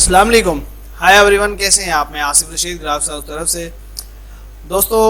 अस्सलाम वालेकुम। Hi everyone, कैसे हैं आप? मैं आसिफ रशीद ग्राफ्स हाउस तरफ से। दोस्तों,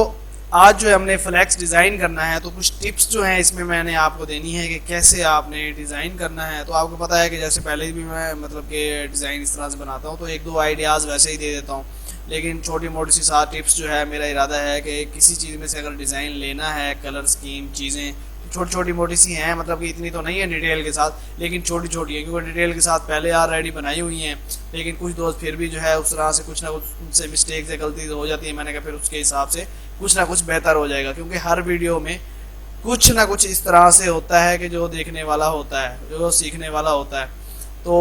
आज जो है हमने फ्लैक्स डिज़ाइन करना है, तो कुछ टिप्स जो हैं इसमें मैंने आपको देनी है कि कैसे आपने डिज़ाइन करना है। तो आपको पता है कि जैसे पहले भी मैं मतलब कि डिज़ाइन इस तरह से बनाता हूँ, तो एक दो आइडियाज़ वैसे ही दे देता हूँ, लेकिन छोटी मोटी सी 7 टिप्स जो है मेरा इरादा है कि किसी चीज़ में से अगर डिज़ाइन लेना है, कलर स्कीम चीज़ें छोटी छोटी मोटी सी हैं, मतलब कि इतनी तो नहीं है डिटेल के साथ, लेकिन छोटी छोटी है, क्योंकि डिटेल के साथ पहले ऑलरेडी बनाई हुई हैं। लेकिन कुछ दोस्त फिर भी जो है उस तरह से कुछ ना कुछ उनसे मिस्टेक से गलती हो जाती है। मैंने कहा फिर उसके हिसाब से कुछ ना कुछ बेहतर हो जाएगा, क्योंकि हर वीडियो में कुछ ना कुछ इस तरह से होता है कि जो देखने वाला होता है, जो सीखने वाला होता है। तो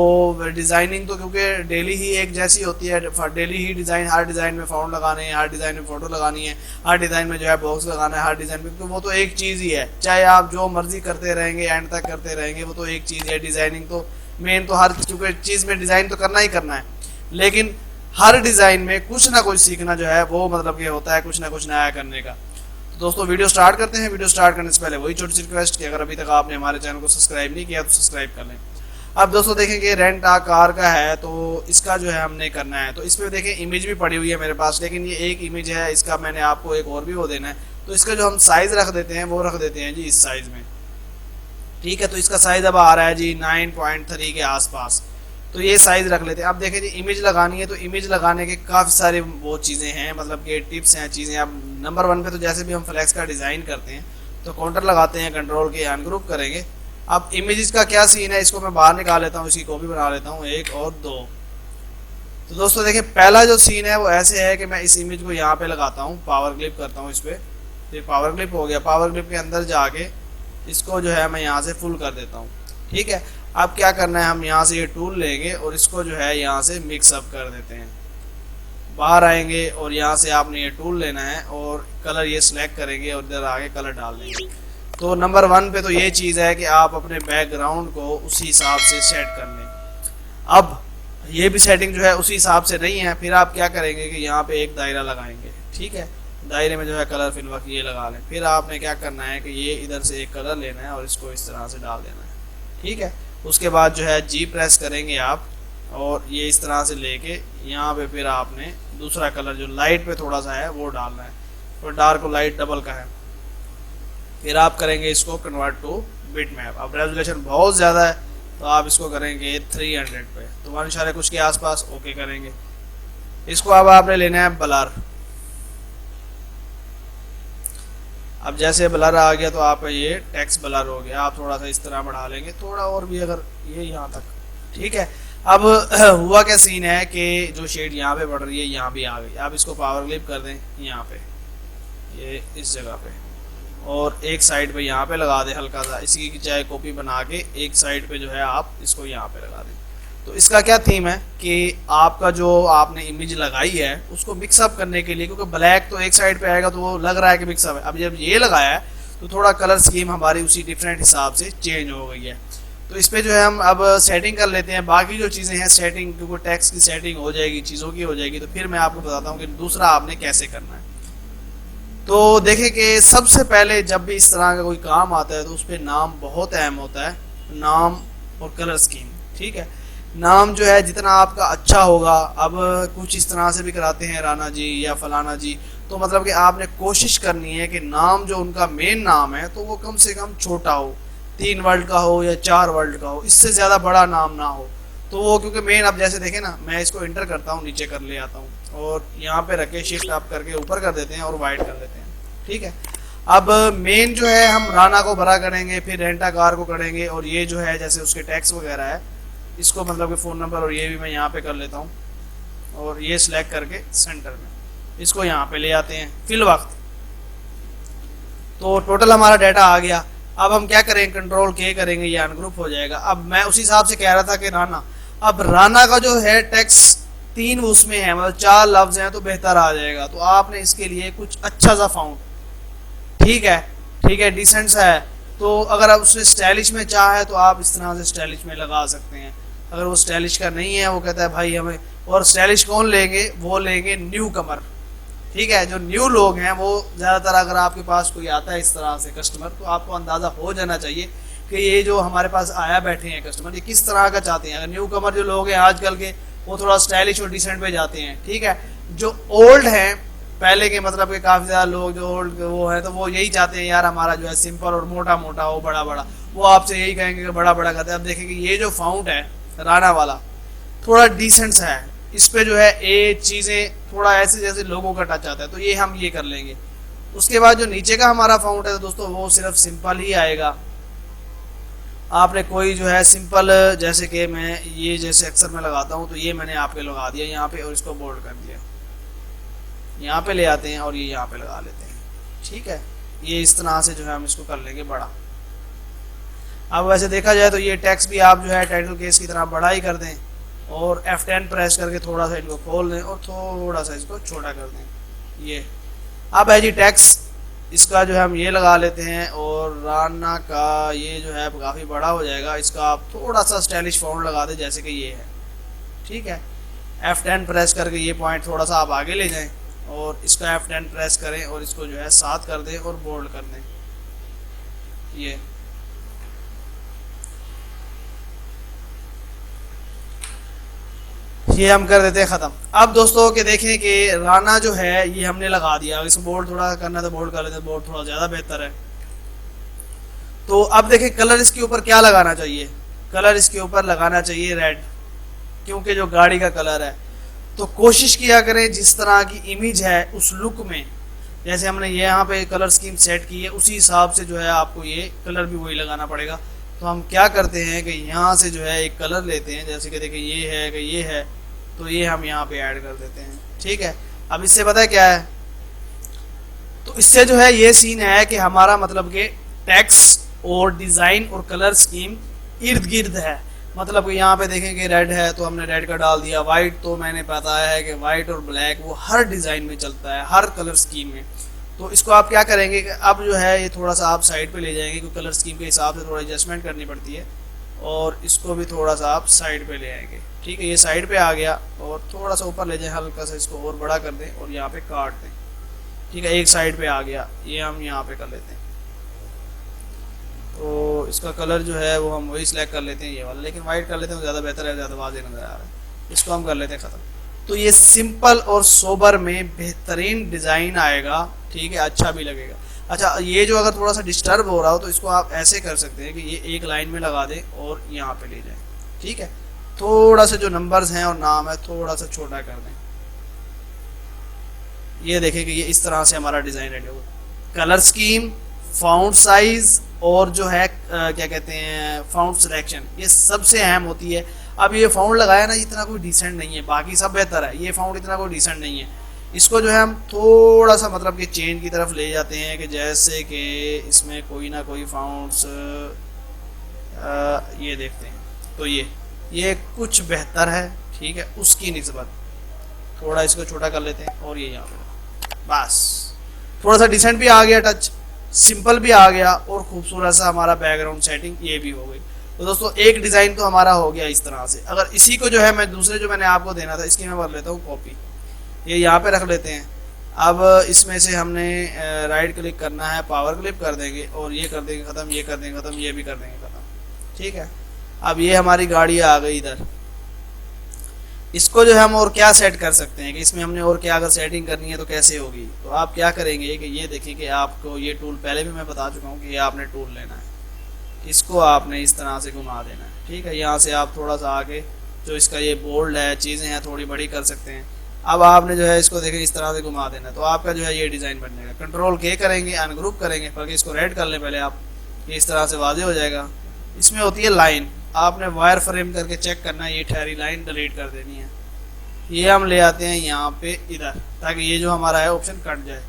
डिज़ाइनिंग तो क्योंकि डेली ही एक जैसी होती है, डेली ही डिज़ाइन, हर डिज़ाइन में फाउंड लगाने हैं, हर डिज़ाइन में फ़ोटो लगानी है, हर डिज़ाइन में जो है बॉक्स लगाना है, हर डिज़ाइन में, क्योंकि वो तो एक चीज़ ही है। चाहे आप जो मर्ज़ी करते रहेंगे, एंड तक करते रहेंगे, वो तो एक चीज़ है। डिज़ाइनिंग तो मेन तो हर चूँकि चीज़ में डिज़ाइन तो करना ही करना है, लेकिन हर डिज़ाइन में कुछ ना कुछ सीखना जो है वो मतलब ये होता है कुछ ना कुछ नया करने का। तो दोस्तों, वीडियो स्टार्ट करते हैं। वीडियो स्टार्ट करने से पहले वही छोटी सी रिक्वेस्ट कि अगर अभी तक आपने हमारे चैनल को सब्सक्राइब नहीं किया तो सब्सक्राइब कर लें। अब दोस्तों देखेंगे, रेंट आ कार का है, तो इसका जो है हमने करना है। तो इस पर देखें इमेज भी पड़ी हुई है मेरे पास, लेकिन ये एक इमेज है, इसका मैंने आपको एक और भी वो देना है। तो इसका जो हम साइज़ रख देते हैं वो रख देते हैं जी इस साइज़ में, ठीक है। तो इसका साइज़ अब आ रहा है जी 9.3 के आसपास। तो ये साइज़ रख लेते हैं। अब देखें जी, इमेज लगानी है, तो इमेज लगाने के काफ़ी सारे वो चीज़ें हैं, मतलब कि टिप्स हैं, चीज़ें। अब नंबर 1 पे तो जैसे भी हम फ्लैक्स का डिज़ाइन करते हैं तो काउंटर लगाते हैं, कंट्रोल के अनग्रुप करेंगे। अब इमेजेस का क्या सीन है, इसको मैं बाहर निकाल लेता हूँ, इसकी कॉपी बना लेता हूँ 1 और 2। तो दोस्तों देखिए, पहला जो सीन है वो ऐसे है कि मैं इस इमेज को यहाँ पे लगाता हूँ, पावर क्लिप करता हूँ इस पर। ये पावर क्लिप हो गया। पावर क्लिप के अंदर जाके इसको जो है मैं यहाँ से फुल कर देता हूँ, ठीक है। अब क्या करना है, हम यहाँ से ये टूल लेंगे और इसको जो है यहाँ से मिक्सअप कर देते हैं। बाहर आएंगे और यहाँ से आपने ये टूल लेना है और कलर ये सिलेक्ट करेंगे और इधर आगे कलर डाल देंगे। तो नंबर 1 पे तो ये चीज़ है कि आप अपने बैकग्राउंड को उसी हिसाब से सेट कर लें। अब ये भी सेटिंग जो है उसी हिसाब से नहीं है, फिर आप क्या करेंगे कि यहाँ पे एक दायरा लगाएंगे, ठीक है। दायरे में जो है कलर फिल वक्त ये लगा लें। फिर आपने क्या करना है कि ये इधर से एक कलर लेना है और इसको इस तरह से डाल देना है, ठीक है। उसके बाद जो है जी प्रेस करेंगे आप और ये इस तरह से लेके यहाँ पे फिर आपने दूसरा कलर जो लाइट पे थोड़ा सा है वो डालना है, और डार्क और लाइट डबल का है। फिर आप करेंगे इसको कन्वर्ट टू बिट मैप। अब रेजोल्यूशन बहुत ज़्यादा है तो आप इसको करेंगे 300 पे, तो 1 कुछ के आसपास ओके करेंगे। इसको अब आपने लेना है ब्लर। अब जैसे ब्लर आ गया तो आपका ये टेक्स्ट ब्लर हो गया। आप थोड़ा सा इस तरह बढ़ा लेंगे, थोड़ा और भी, अगर ये यहाँ तक, ठीक है। अब हुआ क्या सीन है कि जो शेड यहाँ पे बढ़ रही है यहाँ भी आ गई। आप इसको पावर क्लिप कर दें यहाँ पे, ये इस जगह पे, और एक साइड पे यहाँ पे लगा दें हल्का सा। इसकी चाहे कॉपी बना के एक साइड पे जो है आप इसको यहाँ पे लगा दें। तो इसका क्या थीम है कि आपका जो आपने इमेज लगाई है उसको मिक्सअप करने के लिए, क्योंकि ब्लैक तो एक साइड पे आएगा तो वो लग रहा है कि मिक्सअप है। अब जब ये लगाया है तो थोड़ा कलर स्कीम हमारी उसी डिफरेंट हिसाब से चेंज हो गई है। तो इस पर जो है हम अब सेटिंग कर लेते हैं। बाकी जो चीज़ें हैं सेटिंग, क्योंकि टेक्स्ट की सेटिंग हो जाएगी, चीज़ों की हो जाएगी, तो फिर मैं आपको बताता हूँ कि दूसरा आपने कैसे करना है। तो देखें कि सबसे पहले जब भी इस तरह का कोई काम आता है तो उस पर नाम बहुत अहम होता है, नाम और कलर स्कीम, ठीक है। नाम जो है जितना आपका अच्छा होगा, अब कुछ इस तरह से भी कराते हैं राना जी या फलाना जी, तो मतलब कि आपने कोशिश करनी है कि नाम जो उनका मेन नाम है तो वो कम से कम छोटा हो, 3 वर्ड का हो या 4 वर्ड का हो, इससे ज़्यादा बड़ा नाम ना हो। तो वो क्योंकि मेन, अब जैसे देखें ना, मैं इसको इंटर करता हूँ, नीचे कर ले आता हूँ और यहाँ पे रख के शिफ्ट अप करके ऊपर कर देते हैं और वाइट कर देते हैं, ठीक है। अब मेन जो है हम राना को भरा करेंगे, फिर रेंटा कार को करेंगे, और ये जो है जैसे उसके टैक्स वगैरह है इसको मतलब कि फ़ोन नंबर और ये भी मैं यहाँ पे कर लेता हूँ और ये सिलेक्ट करके सेंटर में इसको यहाँ पे ले आते हैं फिल वक्त। तो टोटल हमारा डाटा आ गया। अब हम क्या करेंगे, कंट्रोल के करेंगे, ये अनग्रुप हो जाएगा। अब मैं उसी हिसाब से कह रहा था कि राना, अब राना का जो है टेक्स्ट 3 उसमें है, मतलब 4 लफ्ज हैं, तो बेहतर आ जाएगा। तो आपने इसके लिए कुछ अच्छा सा फाउंड, ठीक है, ठीक है, डिसेंट सा है। तो अगर आप उसने स्टाइलिश में चाहे तो आप इस तरह से स्टाइलिश में लगा सकते हैं। अगर वो स्टाइलिश का नहीं है, वो कहता है भाई हमें, और स्टाइलिश कौन लेंगे, वो लेंगे न्यू कमर, ठीक है। जो न्यू लोग हैं वो ज़्यादातर, अगर आपके पास कोई आता है इस तरह से कस्टमर, तो आपको अंदाज़ा हो जाना चाहिए कि ये जो हमारे पास आया बैठे हैं कस्टमर, ये किस तरह का चाहते हैं। अगर न्यू कमर जो लोग हैं आजकल के, वो थोड़ा स्टाइलिश और डिसेंट पे जाते हैं, ठीक है। जो ओल्ड हैं पहले के, मतलब के काफ़ी ज़्यादा लोग जो ओल्ड वो है, तो वो यही चाहते हैं यार हमारा जो है सिंपल और मोटा मोटा हो, बड़ा बड़ा, वो आपसे यही कहेंगे कि बड़ा बड़ा करते हैं। अब देखेंगे ये जो फाउंट है राना वाला थोड़ा डिसेंट सा है, इस पे जो है ये चीज़ें थोड़ा ऐसे जैसे लोगों का टच आता है, तो ये हम ये कर लेंगे। उसके बाद जो नीचे का हमारा फाउंट है दोस्तों वो सिर्फ सिंपल ही आएगा। आपने कोई जो है सिंपल, जैसे कि मैं ये जैसे अक्सर मैं लगाता हूँ, तो ये मैंने आपके लगा दिया यहाँ पे और इसको बोल्ड कर दिया, यहाँ पे ले आते हैं और ये यहाँ पे लगा लेते हैं, ठीक है। ये इस तरह से जो है हम इसको कर लेंगे बड़ा। अब वैसे देखा जाए तो ये टेक्स्ट भी आप जो है टाइटल केस की तरह बड़ा ही कर दें और F10 प्रेस करके थोड़ा सा इनको खोल दें और थोड़ा सा इसको छोटा कर दें। ये अब है जी टेक्स्ट, इसका जो है हम ये लगा लेते हैं और राना का ये जो है काफ़ी बड़ा हो जाएगा। इसका आप थोड़ा सा स्टाइलिश फाउंट लगा दें जैसे कि ये है, ठीक है। F10 प्रेस करके ये पॉइंट थोड़ा सा आप आगे ले जाएं और इसका F10 प्रेस करें और इसको जो है 7 कर दें और बोल्ड कर दें। ये हम कर देते हैं ख़त्म। अब दोस्तों के देखें कि राना जो है ये हमने लगा दिया, इसको बोल्ड थोड़ा करना तो बोल्ड कर लेते हैं, बोल्ड थोड़ा ज़्यादा बेहतर है। तो अब देखें कलर इसके ऊपर क्या लगाना चाहिए। कलर इसके ऊपर लगाना चाहिए रेड, क्योंकि जो गाड़ी का कलर है। तो कोशिश किया करें जिस तरह की इमेज है उस लुक में, जैसे हमने ये यहाँ पे कलर स्कीम सेट की है उसी हिसाब से जो है आपको ये कलर भी वही लगाना पड़ेगा। तो हम क्या करते हैं कि यहाँ से जो है एक कलर लेते हैं, जैसे कि देखिए ये है कि ये है, तो ये हम यहाँ पे ऐड कर देते हैं, ठीक है। अब इससे पता है क्या है, तो इससे जो है ये सीन है कि हमारा मतलब कि टेक्स्ट और डिज़ाइन और कलर स्कीम इर्द गिर्द है। मतलब कि यहाँ पे देखेंगे रेड है तो हमने रेड का डाल दिया, वाइट तो मैंने पता है कि वाइट और ब्लैक वो हर डिज़ाइन में चलता है, हर कलर स्कीम में। तो इसको आप क्या करेंगे कि अब जो है ये थोड़ा सा आप साइड पे ले जाएंगे, क्योंकि कलर स्कीम के हिसाब से थोड़ा एडजस्टमेंट करनी पड़ती है, और इसको भी थोड़ा सा आप साइड पे ले आएंगे, ठीक है। ये साइड पे आ गया और थोड़ा सा ऊपर ले जाएं, हल्का सा इसको और बड़ा कर दें और यहाँ पे काट दें, ठीक है। एक साइड पे आ गया, ये हम यहाँ पे कर लेते हैं। तो इसका कलर जो है वो हम वही सिलेक्ट कर लेते हैं, ये वाला, लेकिन वाइट कर लेते हैं तो ज़्यादा बेहतर है, ज़्यादा वाज़ेह नज़र आ रहा है। इसको हम कर लेते हैं ख़त्म। तो ये सिंपल और सोबर में बेहतरीन डिज़ाइन आएगा, ठीक है, अच्छा भी लगेगा। अच्छा, ये जो अगर थोड़ा सा डिस्टर्ब हो रहा हो तो इसको आप ऐसे कर सकते हैं कि ये एक लाइन में लगा दें और यहाँ पे ले जाएं, ठीक है। थोड़ा सा जो नंबर्स हैं और नाम है थोड़ा सा छोटा कर दें। ये देखें कि ये इस तरह से हमारा डिज़ाइन रेडी होगा। कलर स्कीम, फाउंट साइज और जो है क्या कहते हैं फाउंट सिलेक्शन, ये सबसे अहम होती है। अब ये फाउंट लगाया ना, इतना कोई डिसेंट नहीं है, बाकी सब बेहतर है, ये फाउंट इतना कोई डिसेंट नहीं है। इसको जो है हम थोड़ा सा मतलब कि चेंज की तरफ ले जाते हैं कि जैसे कि इसमें कोई ना कोई फाउंट्स ये देखते हैं, तो ये कुछ बेहतर है, ठीक है, उसकी निस्बत थोड़ा इसको छोटा कर लेते हैं और ये यहाँ पे बस थोड़ा सा डिसेंट भी आ गया, टच सिंपल भी आ गया और खूबसूरत सा हमारा बैकग्राउंड सेटिंग ये भी हो गई। तो दोस्तों एक डिज़ाइन तो हमारा हो गया इस तरह से। अगर इसी को जो है मैं दूसरे जो मैंने आपको देना था इसकी मैं कर लेता हूँ कॉपी, ये यहाँ पे रख लेते हैं। अब इसमें से हमने राइट क्लिक करना है, पावर क्लिक कर देंगे और ये कर देंगे ख़त्म, ये कर देंगे ख़त्म, ये भी कर देंगे ख़त्म, ठीक है। अब ये हमारी गाड़ी आ गई इधर। इसको जो है हम और क्या सेट कर सकते हैं कि इसमें हमने और क्या अगर सेटिंग करनी है तो कैसे होगी। तो आप क्या करेंगे कि ये देखिए कि आपको ये टूल पहले भी मैं बता चुका हूँ कि ये आपने टूल लेना है, इसको आपने इस तरह से घुमा देना है, ठीक है। यहाँ से आप थोड़ा सा आगे जो इसका ये बोल्ड है चीज़ें हैं थोड़ी बड़ी कर सकते हैं। अब आपने जो है इसको देखें इस तरह से घुमा देना है, तो आपका जो है ये डिज़ाइन बन जाएगा। कंट्रोल के करेंगे, अनग्रुप करेंगे, बल्कि इसको रेड कर लें पहले आप, ये इस तरह से वाज़ेह हो जाएगा। इसमें होती है लाइन, आपने वायर फ्रेम करके चेक करना है, ये ठहरी लाइन डिलीट कर देनी है। ये हम ले आते हैं यहाँ पे इधर, ताकि ये जो हमारा है ऑप्शन कट जाए।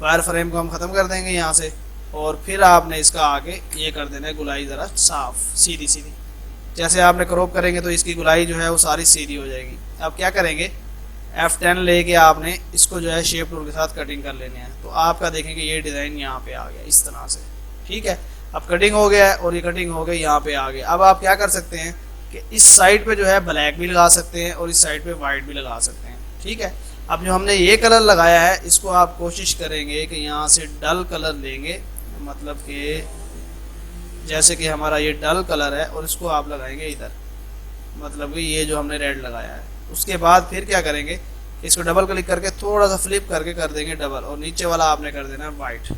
वायर फ्रेम को हम ख़त्म कर देंगे यहाँ से और फिर आपने इसका आगे ये कर देना है गुलाई ज़रा साफ सीधी सीधी। जैसे आपने क्रॉप करेंगे तो इसकी गुलाई जो है वो सारी सीधी हो जाएगी। अब क्या करेंगे, F10 लेके आपने इसको जो है शेप टूल के साथ कटिंग कर लेने हैं। तो आपका देखेंगे ये डिज़ाइन यहाँ पे आ गया इस तरह से, ठीक है। अब कटिंग हो गया है और ये कटिंग हो गई यहाँ पे आ गया। अब आप क्या कर सकते हैं कि इस साइड पे जो है ब्लैक भी लगा सकते हैं और इस साइड पे वाइट भी लगा सकते हैं, ठीक है। अब जो हमने ये कलर लगाया है इसको आप कोशिश करेंगे कि यहाँ से डल कलर लेंगे, मतलब कि जैसे कि हमारा ये डल कलर है और इसको आप लगाएंगे इधर, मतलब कि ये जो हमने रेड लगाया है उसके बाद फिर क्या करेंगे, इसको डबल क्लिक करके थोड़ा सा फ्लिप करके कर देंगे डबल, और नीचे वाला आपने कर देना वाइट।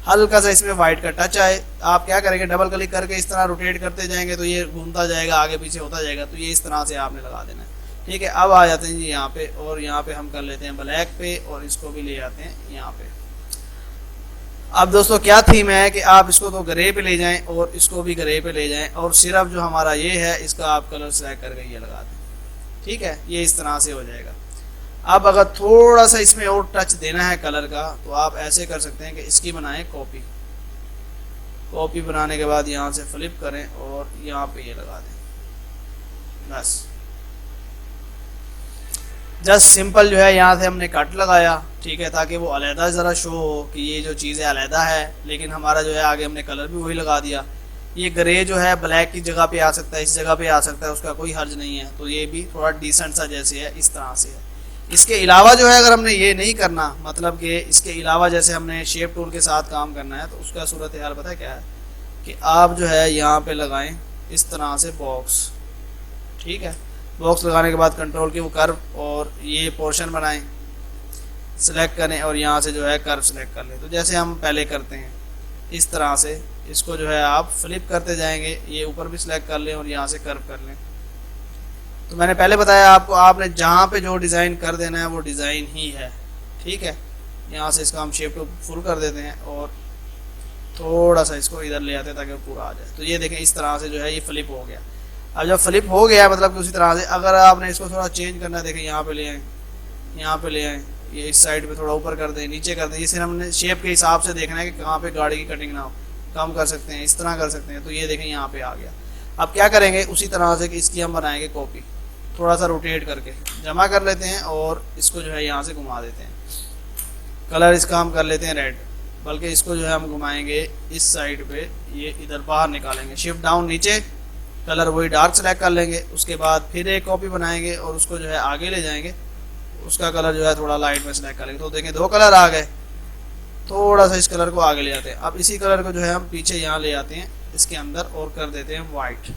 हल्का सा इसमें वाइट का टच आए, आप क्या करेंगे, डबल क्लिक करके इस तरह रोटेट करते जाएंगे तो ये घूमता जाएगा, आगे पीछे होता जाएगा। तो ये इस तरह से आपने लगा देना है। ठीक है, अब आ जाते हैं जी यहाँ पे, और यहाँ पे हम कर लेते हैं ब्लैक पे, और इसको भी ले आते हैं यहाँ पे। अब दोस्तों क्या थीम है कि आप इसको तो ग्रे पे ले जाएं और इसको भी ग्रे पे ले जाएं, और सिर्फ जो हमारा ये है इसका आप कलर सेलेक्ट करके ये लगा दें। ठीक है, ये इस तरह से हो जाएगा। अब अगर थोड़ा सा इसमें और टच देना है कलर का, तो आप ऐसे कर सकते हैं कि इसकी बनाएं कॉपी। कॉपी बनाने के बाद यहाँ से फ्लिप करें और यहाँ पे ये लगा दें, बस। जस्ट सिंपल जो है यहाँ से हमने कट लगाया, ठीक है, ताकि वो अलहदा ज़रा शो हो कि ये जो चीज़ है अलहदा है, लेकिन हमारा जो है आगे हमने कलर भी वही लगा दिया। ये ग्रे जो है ब्लैक की जगह पे आ सकता है, इस जगह पे आ सकता है, उसका कोई हर्ज नहीं है। तो ये भी थोड़ा डिसेंट सा जैसे है, इस तरह से है। इसके अलावा जो है अगर हमने ये नहीं करना, मतलब कि इसके अलावा जैसे हमने शेप टूल के साथ काम करना है, तो उसका सूरत हाल पता है क्या है कि आप जो है यहाँ पे लगाएं इस तरह से बॉक्स। ठीक है, बॉक्स लगाने के बाद कंट्रोल की वो कर्व और ये पोर्शन बनाएं, सेलेक्ट करें और यहाँ से जो है कर्व सेलेक्ट कर लें। तो जैसे हम पहले करते हैं इस तरह से इसको जो है आप फ्लिप करते जाएंगे, ये ऊपर भी सिलेक्ट कर लें और यहाँ से कर्व कर लें। तो मैंने पहले बताया आपको, आपने जहाँ पे जो डिज़ाइन कर देना है वो डिज़ाइन ही है। ठीक है, यहाँ से इसका हम शेप को फुल कर देते हैं और थोड़ा सा इसको इधर ले आते हैं ताकि वो पूरा आ जाए। तो ये देखें इस तरह से जो है ये फ्लिप हो गया। अब जब फ्लिप हो गया मतलब कि उसी तरह से अगर आपने इसको थोड़ा चेंज करना है, देखें यहाँ पे ले आए, यहाँ पे ले आए, ये इस साइड पे थोड़ा ऊपर कर दें, नीचे कर दें। ये सिर्फ हमने शेप के हिसाब से देखना है कि कहाँ पे गाड़ी की कटिंग ना हो, कम कर सकते हैं, इस तरह कर सकते हैं। तो ये देखें यहाँ पे आ गया। अब क्या करेंगे, उसी तरह से कि इसकी हम बनाएंगे कॉपी, थोड़ा सा रोटेट करके जमा कर लेते हैं और इसको जो है यहाँ से घुमा देते हैं। कलर इसका हम कर लेते हैं रेड, बल्कि इसको जो है हम घुमाएंगे इस साइड पे, ये इधर बाहर निकालेंगे, शिफ्ट डाउन नीचे, कलर वही डार्क सेलेक्ट कर लेंगे। उसके बाद फिर एक कॉपी बनाएंगे और उसको जो है आगे ले जाएंगे, उसका कलर जो है थोड़ा लाइट में सेलेक्ट कर लेंगे। तो देखें 2 कलर आ गए। थोड़ा सा इस कलर को आगे ले आते हैं। अब इसी कलर को जो है हम पीछे यहाँ ले आते हैं इसके अंदर और कर देते हैं वाइट।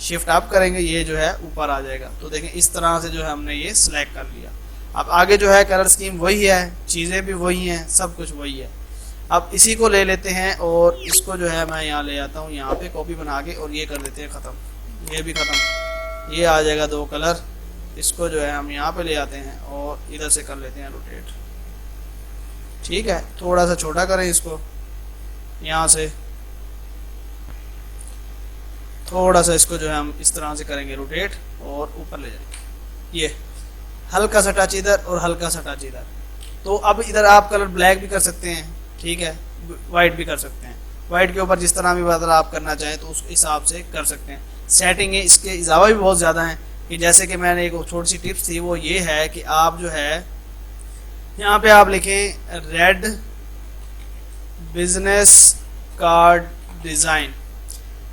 शिफ्ट अप करेंगे, ये जो है ऊपर आ जाएगा। तो देखें इस तरह से जो है हमने ये सिलेक्ट कर लिया। अब आगे जो है कलर स्कीम वही है, चीज़ें भी वही हैं, सब कुछ वही है। अब इसी को ले लेते हैं और इसको जो है मैं यहाँ ले आता हूँ, यहाँ पे कॉपी बना के, और ये कर देते हैं ख़त्म। ये भी ख़त्म, ये आ जाएगा 2 कलर। इसको जो है हम यहाँ पे ले आते हैं और इधर से कर लेते हैं रोटेट। ठीक है, थोड़ा सा छोटा करें इसको, यहाँ से थोड़ा सा इसको जो है हम इस तरह से करेंगे रोटेट और ऊपर ले जाएंगे। ये हल्का सा टच इधर और हल्का सा टच इधर। तो अब इधर आप कलर ब्लैक भी कर सकते हैं, ठीक है, वाइट भी कर सकते हैं। वाइट के ऊपर जिस तरह भी बदल आप करना चाहें तो उस हिसाब से कर सकते हैं। सेटिंग है इसके अलावा भी बहुत ज़्यादा हैं कि जैसे कि मैंने एक छोटी सी टिप्स थी, वो ये है कि आप जो है यहाँ पे आप लिखें red business card design.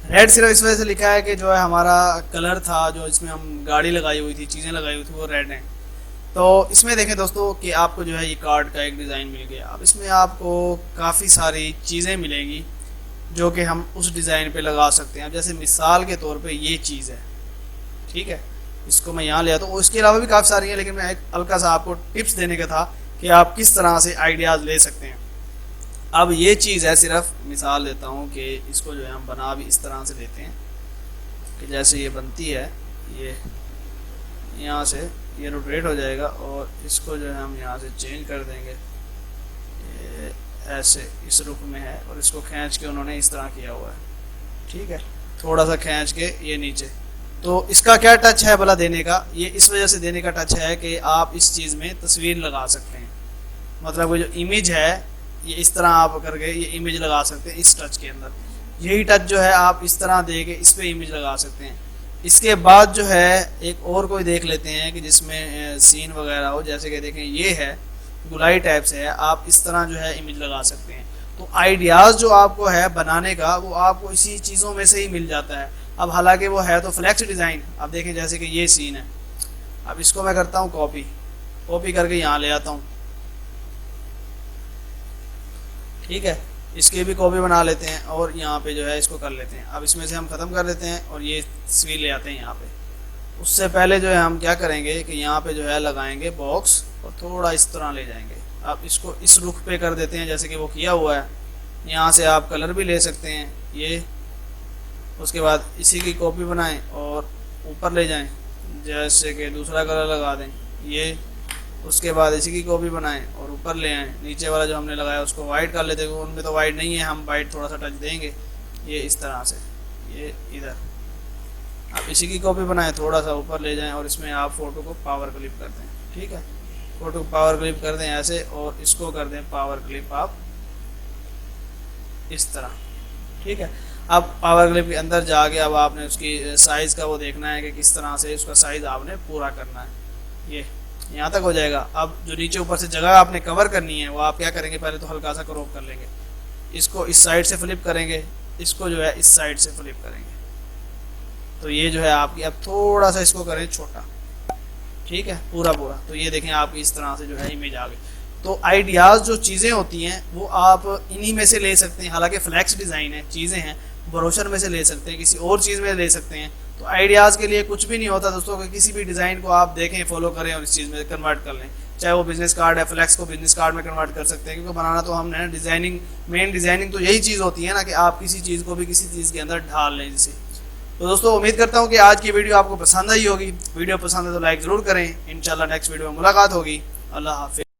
Red सिर्फ इस वजह से लिखा है कि जो है हमारा कलर था जो इसमें हम गाड़ी लगाई हुई थी, चीज़ें लगाई हुई थी, वो रेड है। तो इसमें देखें दोस्तों कि आपको जो है ये कार्ड का एक डिज़ाइन मिल गया। अब इसमें आपको काफ़ी सारी चीज़ें मिलेंगी जो कि हम उस डिज़ाइन पे लगा सकते हैं। अब जैसे मिसाल के तौर पे ये चीज़ है, ठीक है, इसको मैं यहाँ ले आता हूँ। इसके अलावा भी काफ़ी सारी हैं, लेकिन मैं एक हल्का सा आपको टिप्स देने का था कि आप किस तरह से आइडियाज़ ले सकते हैं। अब ये चीज़ है, सिर्फ मिसाल देता हूँ कि इसको जो है हम बना भी इस तरह से लेते हैं कि जैसे ये बनती है, ये यहाँ से ये रोटेट हो जाएगा और इसको जो है हम यहाँ से चेंज कर देंगे। ये ऐसे इस रुख में है और इसको खींच के उन्होंने इस तरह किया हुआ है, ठीक है, थोड़ा सा खींच के ये नीचे। तो इसका क्या टच है भला देने का, ये इस वजह से देने का टच है कि आप इस चीज़ में तस्वीर लगा सकते हैं। मतलब वो जो इमेज है ये इस तरह आप करके ये इमेज लगा सकते हैं इस टच के अंदर। यही टच जो है आप इस तरह दे के इस पर इमेज लगा सकते हैं। इसके बाद जो है एक और कोई देख लेते हैं कि जिसमें सीन वगैरह हो, जैसे कि देखें ये है गुलाई टाइप से है, आप इस तरह जो है इमेज लगा सकते हैं। तो आइडियाज़ जो आपको है बनाने का वो आपको इसी चीज़ों में से ही मिल जाता है। अब हालांकि वो है तो फ्लैक्स डिज़ाइन। अब देखें जैसे कि ये सीन है, अब इसको मैं करता हूँ कॉपी करके यहाँ ले आता हूँ, ठीक है, इसकी भी कॉपी बना लेते हैं और यहाँ पे जो है इसको कर लेते हैं। अब इसमें से हम ख़त्म कर देते हैं और ये तस्वीर ले आते हैं यहाँ पे। उससे पहले जो है हम क्या करेंगे कि यहाँ पे जो है लगाएंगे बॉक्स और थोड़ा इस तरह ले जाएंगे। आप इसको इस रुख पे कर देते हैं जैसे कि वो किया हुआ है। यहाँ से आप कलर भी ले सकते हैं ये। उसके बाद इसी की कॉपी बनाएं और ऊपर ले जाएं, जैसे कि दूसरा कलर लगा दें ये। उसके बाद इसी की कॉपी बनाएं और ऊपर ले आएँ। नीचे वाला जो हमने लगाया उसको वाइट कर लेते हैं, उनमें तो वाइट नहीं है, हम वाइट थोड़ा सा टच देंगे ये इस तरह से। ये इधर आप इसी की कॉपी बनाएं, थोड़ा सा ऊपर ले जाएं और इसमें आप फ़ोटो को पावर क्लिप कर दें। ठीक है, फ़ोटो को पावर क्लिप कर दें ऐसे, और इसको कर दें पावर क्लिप आप इस तरह। ठीक है, अब पावर क्लिप के अंदर जाके अब आपने उसकी साइज़ का वो देखना है कि किस तरह से उसका साइज़ आपने पूरा करना है। ये यहाँ तक हो जाएगा। अब जो नीचे ऊपर से जगह आपने कवर करनी है वो आप क्या करेंगे, पहले तो हल्का सा क्रॉप कर लेंगे, इसको इस साइड से फ्लिप करेंगे, इसको जो है इस साइड से फ्लिप करेंगे, तो ये जो है आपकी। अब थोड़ा सा इसको करें छोटा, ठीक है, पूरा पूरा। तो ये देखें आपकी इस तरह से जो है इमेज आ गई। तो आइडियाज़ जो चीज़ें होती हैं वो आप इन्हीं में से ले सकते हैं। हालांकि फ्लैक्स डिज़ाइन है, चीज़ें हैं, ब्रोशर में से ले सकते हैं, किसी और चीज़ में ले सकते हैं। तो आइडियाज़ के लिए कुछ भी नहीं होता दोस्तों, कि किसी भी डिज़ाइन को आप देखें, फॉलो करें और इस चीज़ में कन्वर्ट कर लें। चाहे वो बिजनेस कार्ड है, फ्लैक्स को बिजनेस कार्ड में कन्वर्ट कर सकते हैं, क्योंकि बनाना तो हमने डिज़ाइनिंग, मेन डिज़ाइनिंग तो यही चीज़ होती है ना, कि आप किसी चीज़ को भी किसी चीज़ के अंदर ढाल लें जिसे। तो दोस्तों उम्मीद करता हूँ कि आज की वीडियो आपको पसंद आई होगी। वीडियो पसंद है तो लाइक ज़रूर करें। इंशाल्लाह नेक्स्ट वीडियो में मुलाकात होगी। अल्लाह हाफिज़।